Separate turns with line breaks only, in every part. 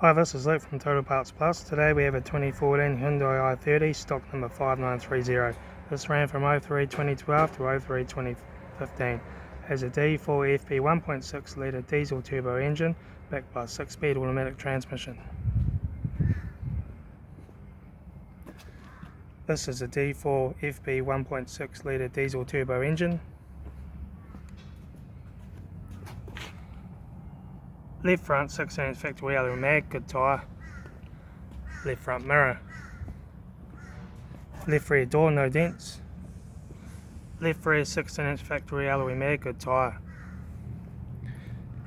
Hi, this is Luke from Total Parts Plus. Today we have a 2014 Hyundai i30, stock number 5930. This ran from 03-2012 to 03-2015. Has a D4 FP 1.6 litre diesel turbo engine backed by a 6-speed automatic transmission. This is a D4 FP 1.6 litre diesel turbo engine. Left front 16-inch factory alloy mag, good tyre. Left front mirror. Left rear door, no dents. Left rear 16-inch factory alloy mag, good tyre.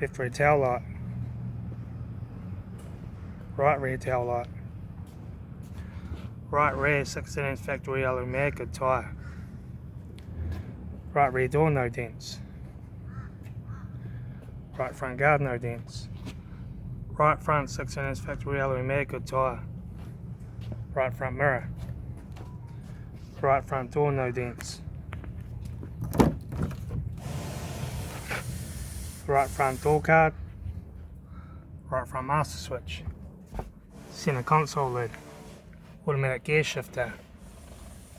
Left rear tail light. Right rear tail light. Right rear 16-inch factory alloy mag, good tyre. Right rear door, no dents. Right front guard, no dents. Right front 16-inch factory alloy mag, good tyre. Right front mirror. Right front door, no dents. Right front door card. Right front master switch. Centre console lid. Automatic gear shifter.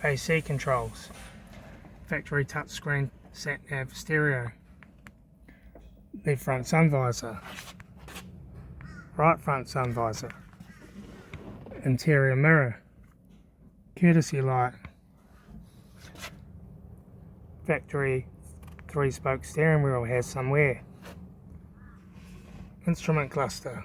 AC controls. Factory touchscreen sat nav stereo. Left front sun visor. Right front sun visor. Interior mirror. Courtesy light. Factory 3-spoke steering wheel has some wear. Instrument cluster.